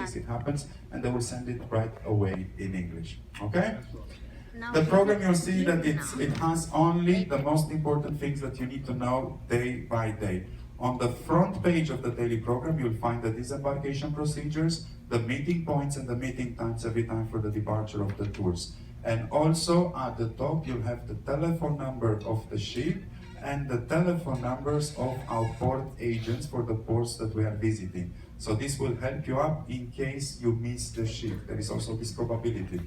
case it happens, and they will send it right away in English. Okay? Now The we program, have you'll see that to it has only the most important things that you need to know day by day. On the front page of the daily program, you'll find the disembarkation procedures, the meeting points, and the meeting times every time for the departure of the tours. And also at the top, you'll have the telephone number of the ship and the telephone numbers of our port agents for the ports that we are visiting. So this will help you up in case you miss the ship. There is also this probability.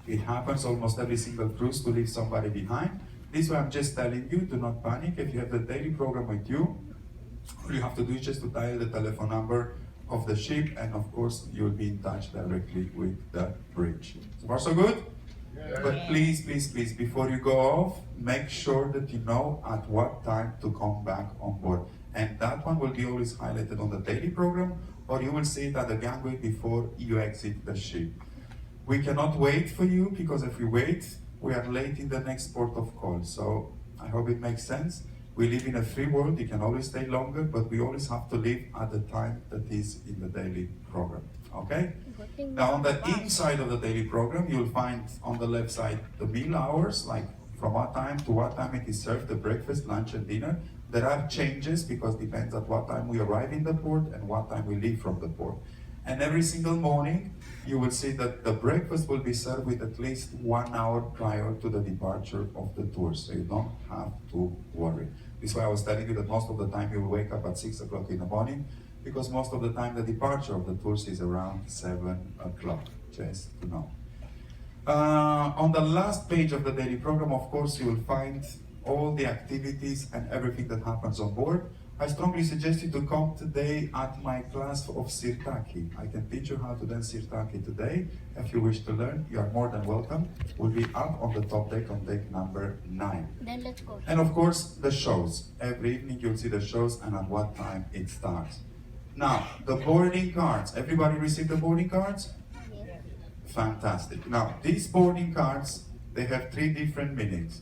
It happens almost every single cruise to leave somebody behind. This way I'm just telling you, do not panic. If you have the daily program with you, all you have to do is just to dial the telephone number of the ship, and of course you'll be in touch directly with the bridge. So far so good? Yeah. But please, please, please, before you go off, make sure that you know at what time to come back on board. And that one will be always highlighted on the daily program, or you will see it at the gangway before you exit the ship. We cannot wait for you, because if we wait, we are late in the next port of call. So I hope it makes sense. We live in a free world, you can always stay longer, but we always have to leave at the time that is in the daily program, okay? Now on the inside of the daily program, you'll find on the left side the meal hours, like from what time to what time it is served, the breakfast, lunch and dinner. There are changes because it depends at what time we arrive in the port and what time we leave from the port. And every single morning, you will see that the breakfast will be served with at least 1 hour prior to the departure of the tour, so you don't have to worry. This is why I was telling you that most of the time you will wake up at 6 o'clock in the morning, because most of the time the departure of the tours is around 7 o'clock, just to know. On the last page of the daily program, of course, you will find all the activities and everything that happens on board. I strongly suggest you to come today at my class of Sirtaki. I can teach you how to dance Sirtaki today. If you wish to learn, you are more than welcome. We'll be up on the top deck, on deck number 9. Then let's go. And of course, the shows. Every evening you'll see the shows and at what time it starts. Now, the boarding cards. Everybody received the boarding cards? Yes. Fantastic. Now, these boarding cards, they have 3 different meanings.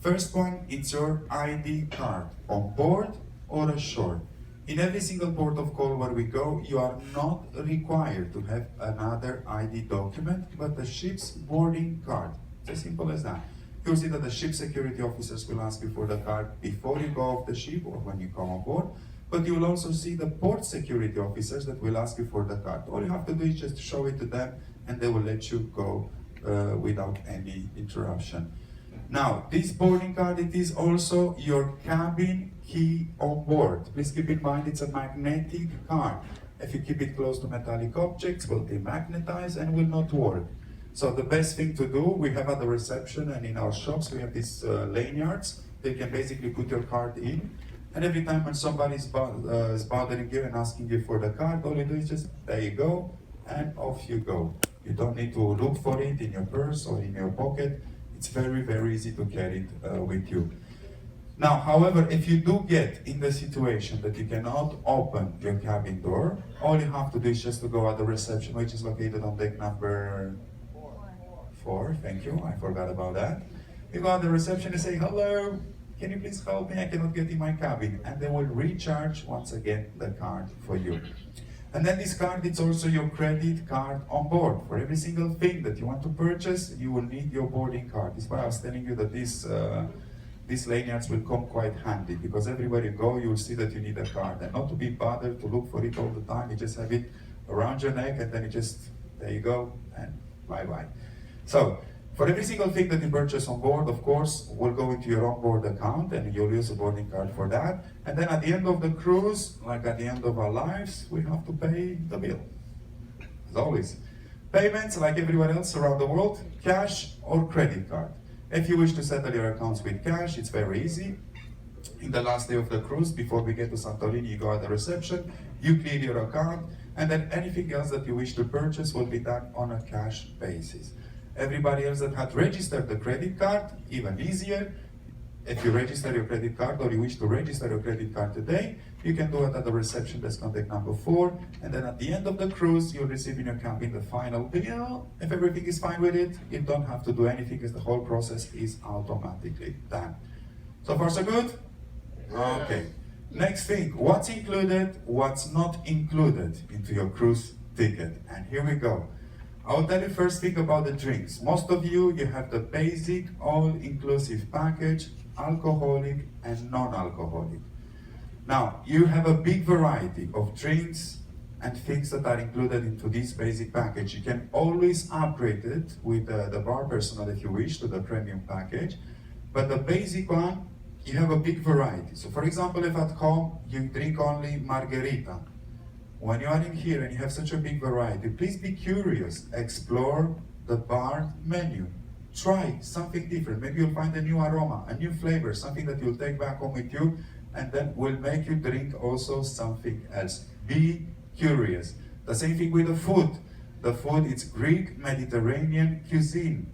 First one, it's your ID card on board or ashore. In every single port of call where we go, you are not required to have another ID document, but the ship's boarding card. It's as simple as that. You'll see that the ship security officers will ask you for the card before you go off the ship or when you come on board, but you will also see the port security officers that will ask you for the card. All you have to do is just show it to them and they will let you go without any interruption. Now, this boarding card, it is also your cabin key on board. Please keep in mind it's a magnetic card. If you keep it close to metallic objects, it will demagnetize and will not work. So the best thing to do, we have at the reception and in our shops, we have these lanyards. They can basically put your card in. And every time when somebody is bothering you and asking you for the card, all you do is just, there you go, and off you go. You don't need to look for it in your purse or in your pocket. It's very, very easy to carry it with you. Now, however, if you do get in the situation that you cannot open your cabin door, all you have to do is just to go at the reception, which is located on deck number 4. Thank you, I forgot about that. You go at the reception and say, hello, can you please help me? I cannot get in my cabin. And they will recharge once again the card for you. And then this card, it's also your credit card on board. For every single thing that you want to purchase, you will need your boarding card. This is why I was telling you that these lanyards will come quite handy, because everywhere you go, you will see that you need a card. And not to be bothered to look for it all the time, you just have it around your neck and then you just, there you go, and bye-bye. So, for every single thing that you purchase on board, of course, will go into your onboard account and you'll use a boarding card for that. And then at the end of the cruise, like at the end of our lives, we have to pay the bill. As always. Payments, like everywhere else around the world, cash or credit card. If you wish to settle your accounts with cash, it's very easy. In the last day of the cruise, before we get to Santorini, you go at the reception, you clear your account, and then anything else that you wish to purchase will be done on a cash basis. Everybody else that had registered the credit card, even easier. If you register your credit card or you wish to register your credit card today, you can do it at the reception desk on deck number 4, and then at the end of the cruise, you'll receive in your cabin the final bill. If everything is fine with it, you don't have to do anything, because the whole process is automatically done. So far so good? Okay. Next thing, what's included, what's not included into your cruise ticket. And here we go. I'll tell you first thing about the drinks. Most of you have the basic all-inclusive package, alcoholic and non-alcoholic. Now, you have a big variety of drinks and things that are included into this basic package. You can always upgrade it with the bar personnel if you wish to the premium package. But the basic one, you have a big variety. So for example, if at home you drink only margarita, when you are in here and you have such a big variety, please be curious, explore the bar menu. Try something different. Maybe you'll find a new aroma, a new flavor, something that you'll take back home with you, and then will make you drink also something else. Be curious. The same thing with the food. The food is Greek Mediterranean cuisine.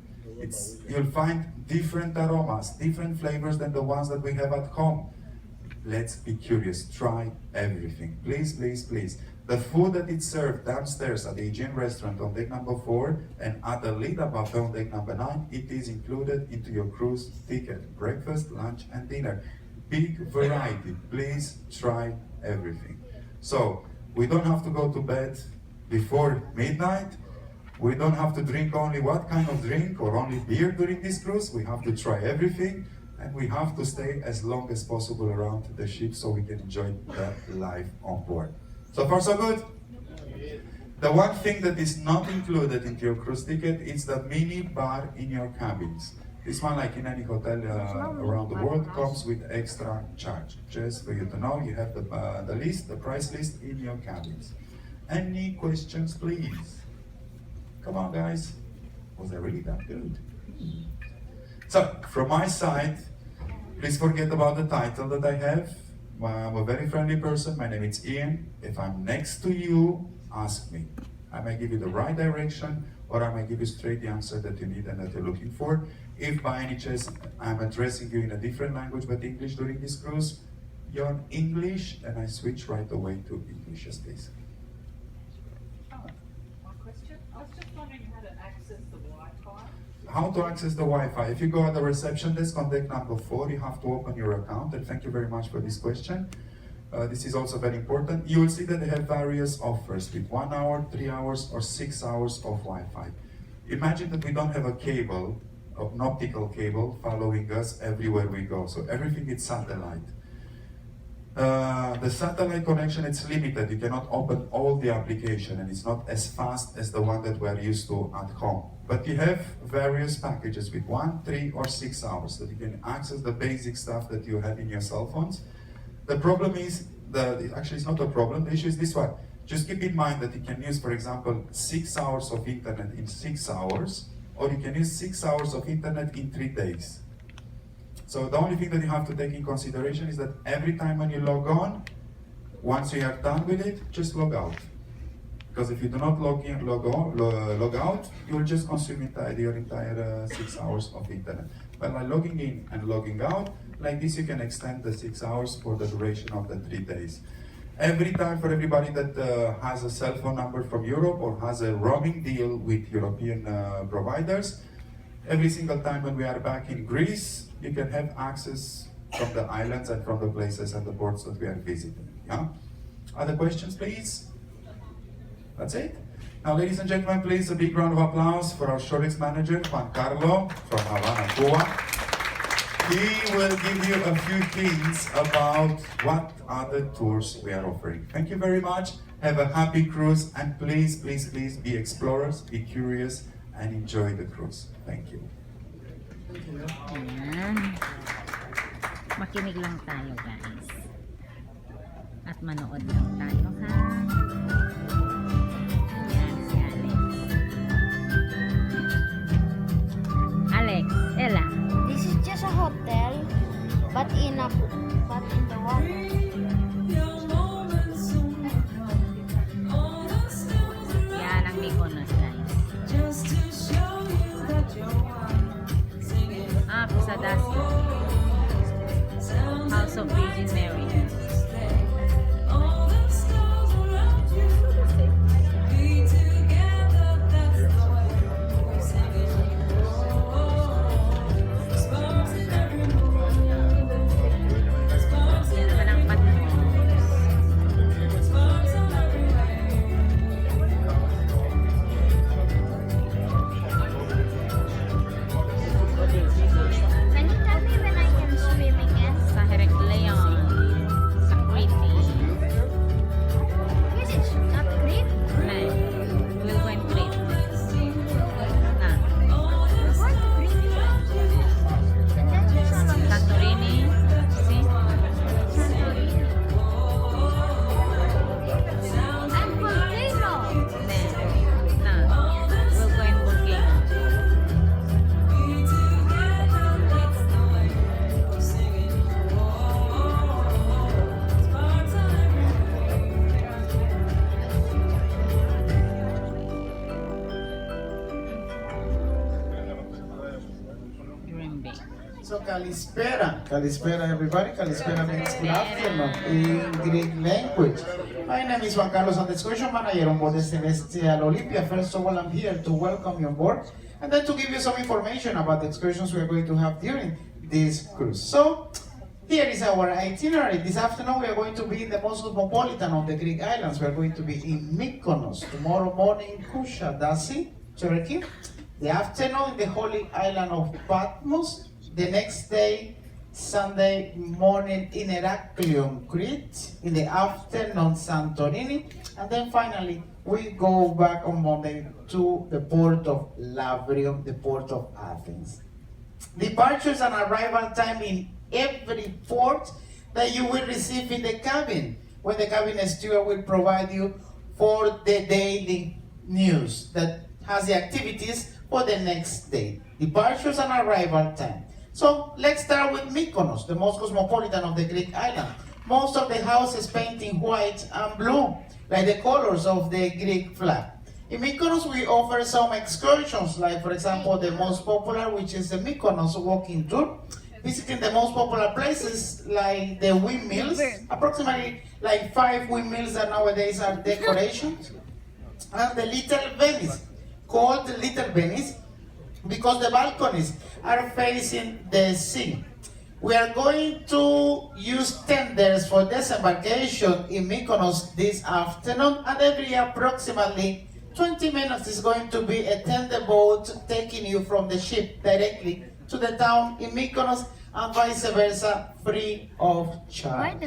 You'll find different aromas, different flavors than the ones that we have at home. Let's be curious. Try everything. Please, please, please. The food that is served downstairs at the Aegean restaurant on deck number 4 and at the Lida buffet on deck number 9, it is included into your cruise ticket. Breakfast, lunch, and dinner. Big variety. Please try everything. So, we don't have to go to bed before midnight. We don't have to drink only what kind of drink or only beer during this cruise. We have to try everything, and we have to stay as long as possible around the ship so we can enjoy the life on board. So far so good? The one thing that is not included into your cruise ticket is the mini bar in your cabins. This one, like in any hotel around the world, comes with extra charge. Just for you to know, you have the list, the price list in your cabins. Any questions, please? Come on, guys. Was I really that good? So, from my side, please forget about the title that I have. I'm a very friendly person. My name is Ian. If I'm next to you, ask me. I may give you the right direction, or I may give you straight the answer that you need and that you're looking for. If by any chance I'm addressing you in a different language but English during this cruise, you're on English, and I switch right away to English, yes, please. One question. I was just wondering how to access the Wi-Fi. How to access the Wi-Fi? If you go at the reception desk on deck number 4, you have to open your account, and thank you very much for this question. This is also very important. You will see that they have various offers with 1 hour, 3 hours, or 6 hours of Wi-Fi. Imagine that we don't have a cable, an optical cable, following us everywhere we go. So everything is satellite. The satellite connection, it's limited. You cannot open all the application, and it's not as fast as the one that we're used to at home. But you have various packages with 1, 3, or 6 hours that you can access the basic stuff that you have in your cell phones. The problem is, actually it's not a problem, the issue is this one. Just keep in mind that you can use, for example, 6 hours of internet in 6 hours, or you can use 6 hours of internet in 3 days. So the only thing that you have to take in consideration is that every time when you log on, once you are done with it, just log out. Because if you do not log in, log out, you will just consume your entire 6 hours of internet. But by logging in and logging out, like this, you can extend the 6 hours for the duration of the 3 days. Every time, for everybody that has a cell phone number from Europe or has a roaming deal with European providers, every single time when we are back in Greece, you can have access from the islands and from the places and the ports that we are visiting. Yeah? Other questions, please? That's it. Now, ladies and gentlemen, please a big round of applause for our Shorix manager, Juan Carlo, from Havana, Cuba. He will give you a few hints about what other tours we are offering. Thank you very much. Have a happy cruise, and please, please, please be explorers, be curious, and enjoy the cruise. Thank you. Ayan. Makinig lang tayo, guys. At manood lang tayo, ha? Ayan, si Alex. Alex, Ella. This is just a hotel, but in the water. Yan ang Mykonos, guys. Kusadasi. House of Virgin Mary. Yan naman ang Patmos. So Kalispera. Kalispera everybody. Kalispera means good afternoon in Greek language. My name is Juan Carlos, I'm the excursion manager on board the Celestyal Olympia. First of all, I'm here to welcome you on board and then to give you some information about the excursions we are going to have during this cruise. So, here is our itinerary. This afternoon we are going to be in the most cosmopolitan of the Greek islands. We are going to be in Mykonos. Tomorrow morning, Kushadasi, Turkey. The afternoon in the holy island of Patmos. The next day, Sunday morning in Heraklion, Crete. In the afternoon, Santorini. And then finally, we go back on Monday to the port of Lavrium, the port of Athens. Departures and arrival time in every port that you will receive in the cabin, when the cabin steward will provide you for the daily news that has the activities for the next day. Departures and arrival time. So let's start with Mykonos, the most cosmopolitan of the Greek island. Most of the houses painted white and blue, like the colors of the Greek flag. In Mykonos, we offer some excursions, like for example, the most popular, which is the Mykonos walking tour, visiting the most popular places like the windmills, approximately like 5 windmills that nowadays are decorations, and the Little Venice, called Little Venice because the balconies are facing the sea. We are going to use tenders for disembarkation in Mykonos this afternoon, and every approximately 20 minutes is going to be a tender boat taking you from the ship directly to the town in Mykonos and vice versa, free of charge.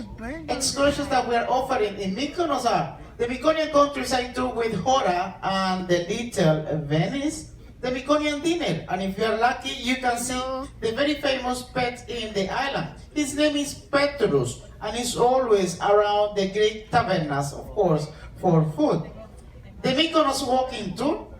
Excursions that we are offering in Mykonos are the Mykonoan countryside tour with Hora and the Little Venice, the Mykonoan dinner, and if you are lucky, you can see the very famous pet in the island. His name is Petrus, and he's always around the Greek tavernas, of course, for food. The Mykonos walking tour,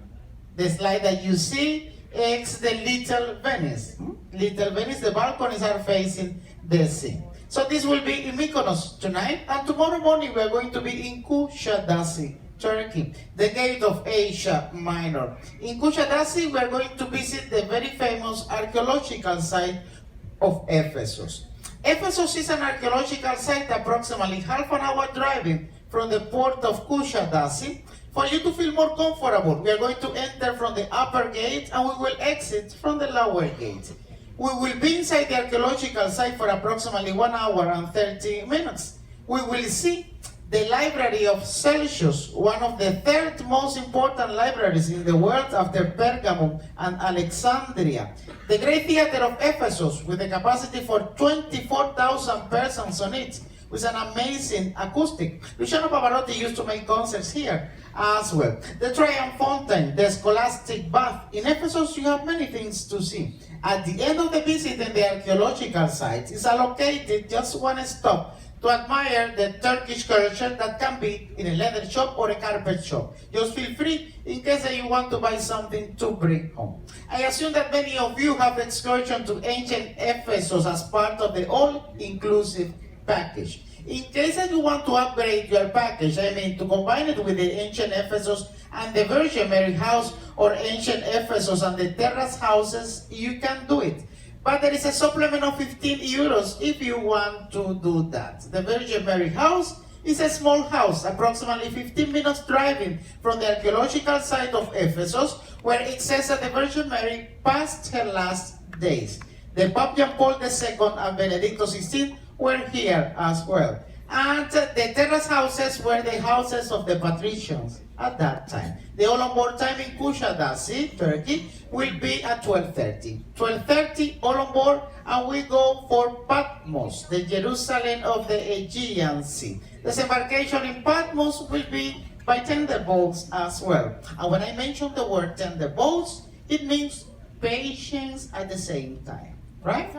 the slide that you see, is the Little Venice. Little Venice, the balconies are facing the sea. So this will be in Mykonos tonight, and tomorrow morning we are going to be in Kushadasi, Turkey, the gate of Asia Minor. In Kushadasi, we are going to visit the very famous archaeological site of Ephesus. Ephesus is an archaeological site approximately half an hour driving from the port of Kushadasi. For you to feel more comfortable, we are going to enter from the upper gate and we will exit from the lower gate. We will be inside the archaeological site for approximately 1 hour and 30 minutes. We will see the Library of Celsius, one of the 3rd most important libraries in the world after Pergamum and Alexandria. The Great Theater of Ephesus, with a capacity for 24,000 persons on it, with an amazing acoustic. Luciano Pavarotti used to make concerts here as well. The Triumph Fountain, the Scholastic Bath. In Ephesus, you have many things to see. At the end of the visit in the archaeological site is allocated just one stop to admire the Turkish culture that can be in a leather shop or a carpet shop. Just feel free in case that you want to buy something to bring home. I assume that many of you have excursion to ancient Ephesus as part of the all-inclusive package. In case that you want to upgrade your package, I mean to combine it with the ancient Ephesus and the Virgin Mary house, or ancient Ephesus and the terrace houses, you can do it. But there is a supplement of 15 euros if you want to do that. The Virgin Mary house is a small house, approximately 15 minutes driving from the archaeological site of Ephesus, where it says that the Virgin Mary passed her last days. The Pope John Paul II and Benedicto XVI were here as well. And the terrace houses were the houses of the patricians at that time. The all-on-board time in Kushadasi, Turkey, will be at 12:30. 12:30, all on board, and we go for Patmos, the Jerusalem of the Aegean Sea. Disembarkation in Patmos will be by tender boats as well. And when I mention the word tender boats, it means patience at the same time, right?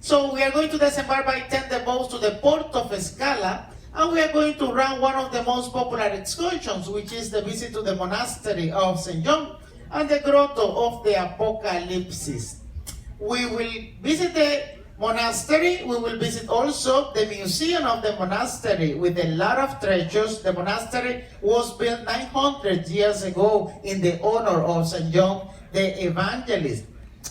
So we are going to disembark by tender boats to the port of Scala, and we are going to run one of the most popular excursions, which is the visit to the monastery of St. John and the grotto of the Apocalypse. We will visit the monastery. We will visit also the museum of the monastery with a lot of treasures. The monastery was built 900 years ago in the honor of St. John the Evangelist.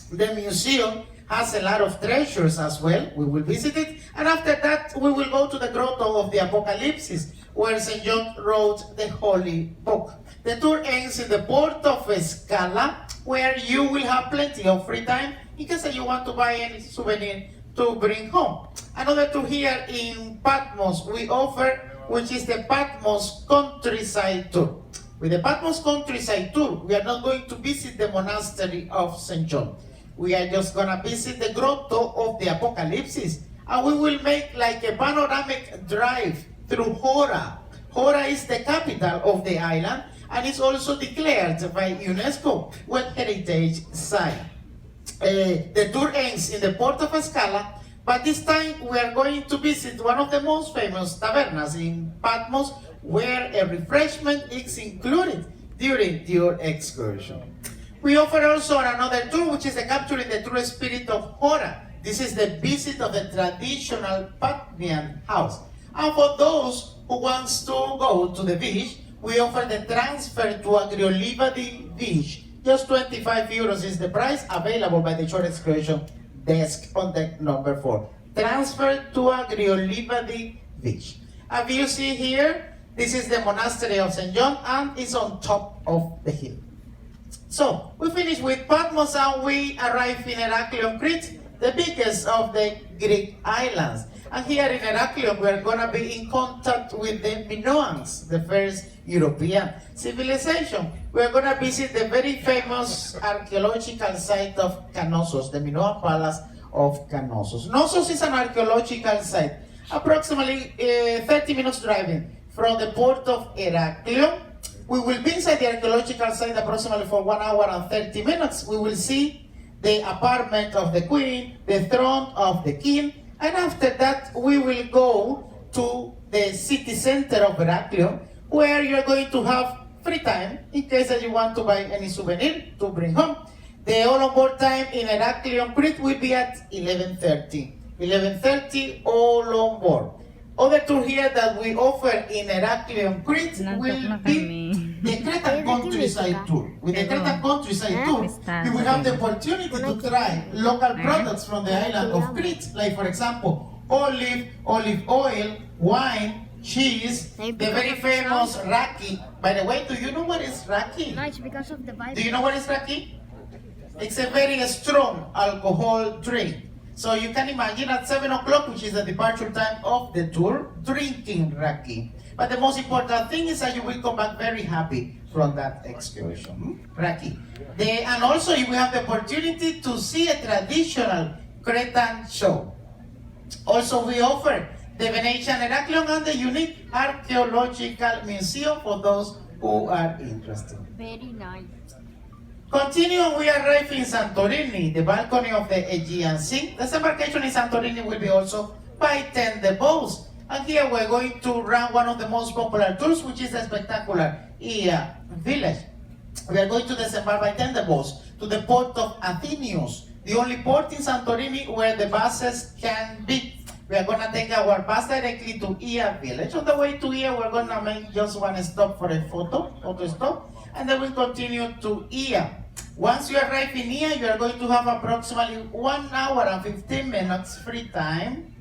The museum has a lot of treasures as well. We will visit it. And after that, we will go to the Grotto of the Apocalypse, where St. John wrote the Holy Book. The tour ends in the port of Scala, where you will have plenty of free time in case that you want to buy any souvenir to bring home. Another tour here in Patmos we offer, which is the Patmos Countryside Tour. With the Patmos Countryside Tour, we are not going to visit the monastery of St. John. We are just going to visit the Grotto of the Apocalypse, and we will make like a panoramic drive through Hora. Hora is the capital of the island, and it's also declared by UNESCO World Heritage Site. The tour ends in the port of Scala, but this time we are going to visit one of the most famous tavernas in Patmos, where a refreshment is included during your excursion. We offer also another tour, which is the capturing the true spirit of Hora. This is the visit of the traditional Patmian house. And for those who wants to go to the beach, we offer the transfer to Agriolivadi beach. Just 25 euros is the price, available by the short excursion desk on deck number 4. Transfer to Agriolivadi beach. As you see here, this is the monastery of St. John, and it's on top of the hill. So, we finish with Patmos and we arrive in Heraklion, Crete, the biggest of the Greek islands. And here in Heraklion, we are going to be in contact with the Minoans, the first European civilization. We are going to visit the very famous archaeological site of Knossos, the Minoan Palace of Knossos. Knossos is an archaeological site, approximately 30 minutes driving from the port of Heraklion. We will be inside the archaeological site approximately for 1 hour and 30 minutes. We will see the apartment of the queen, the throne of the king, and after that we will go to the city center of Heraklion, where you're going to have free time in case that you want to buy any souvenir to bring home. The all on board time in Heraklion, Crete will be at 11:30. 11:30 all on board. Other tour here that we offer in Heraklion, Crete will be the Cretan Countryside Tour. With the Cretan Countryside Tour, you will have the opportunity to try local products from the island of Crete, like for example, olive oil, wine, cheese, the very famous raki. By the way, do you know what is raki? No, it's because of the Bible. Do you know what is raki? It's a very strong alcohol drink. So you can imagine at 7 o'clock, which is the departure time of the tour, drinking raki. But the most important thing is that you will come back very happy from that excursion. Raki. And also you will have the opportunity to see a traditional Cretan show. Also we offer the Venetian Heraklion and the unique archaeological museum for those who are interested. Very nice. Continue, we arrive in Santorini, the balcony of the Aegean Sea. The embarkation in Santorini will be also by 10 the boats. And here we're going to run one of the most popular tours, which is the spectacular Ia village. We are going to disembark by 10 the boats to the port of Athenios, the only port in Santorini where the buses can be. We are going to take our bus directly to Ia village. On the way to Ia, we're going to make just one stop for a photo stop, and then we'll continue to Ia. Once you arrive in Ia, you are going to have approximately 1 hour and 15 minutes free time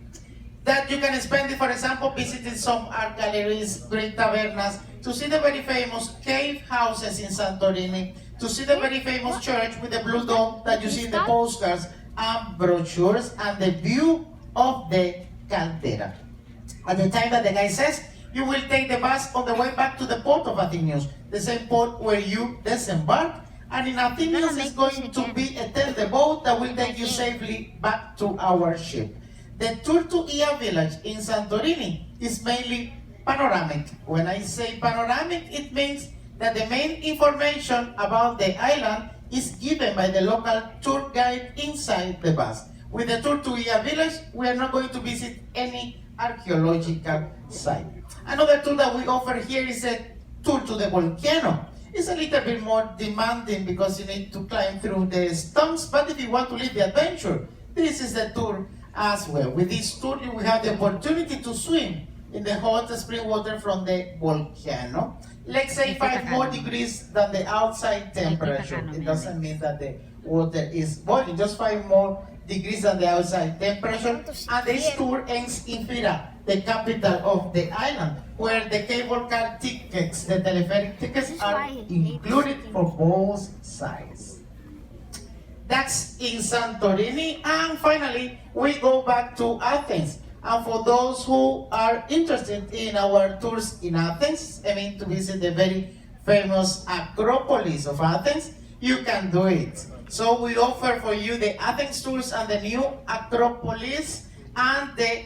that you can spend, for example, visiting some art galleries, great tavernas, to see the very famous cave houses in Santorini, to see the very famous church with the blue dome that you see in the postcards and brochures, and the view of the caldera. At the time that the guy says, you will take the bus on the way back to the port of Athenios, the same port where you disembark. And in Athenios is going to be a tender boat that will take you safely back to our ship. The tour to Ia village in Santorini is mainly panoramic. When I say panoramic, it means that the main information about the island is given by the local tour guide inside the bus. With the tour to Ia village, we are not going to visit any archaeological site. Another tour that we offer here is a tour to the volcano. It's a little bit more demanding because you need to climb through the stumps, but if you want to live the adventure, this is the tour as well. With this tour, you will have the opportunity to swim in the hot spring water from the volcano. Let's say 5 more degrees than the outside temperature. It doesn't mean that the water is boiling, just 5 more degrees than the outside temperature. And this tour ends in Fira, the capital of the island, where the cable car tickets, the telepheric tickets, are included for both sides. That's in Santorini. And finally, we go back to Athens. And for those who are interested in our tours in Athens, I mean to visit the very famous Acropolis of Athens, you can do it. So we offer for you the Athens tours and the new Acropolis and the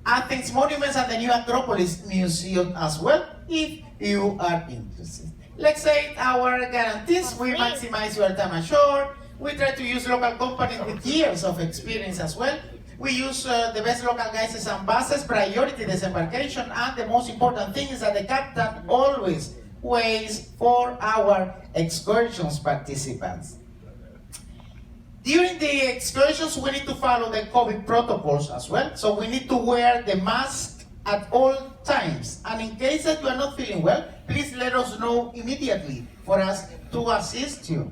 Athens monuments and the new Acropolis museum as well, if you are interested. Let's say our guarantees, we maximize your time ashore. We try to use local companies with years of experience as well. We use the best local guides and buses, priority disembarkation, and the most important thing is that the captain always waits for our excursions participants. During the excursions, we need to follow the COVID protocols as well. So we need to wear the mask at all times. And in case that you are not feeling well, please let us know immediately for us to assist you.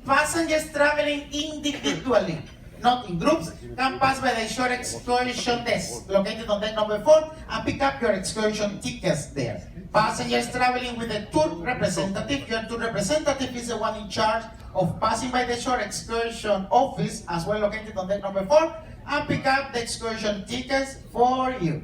Passengers traveling individually, not in groups, can pass by the shore excursion desk located on deck number 4 and pick up your excursion tickets there. Passengers traveling with a tour representative, your tour representative is the one in charge of passing by the shore excursion office, as well located on deck number 4, and pick up the excursion tickets for you.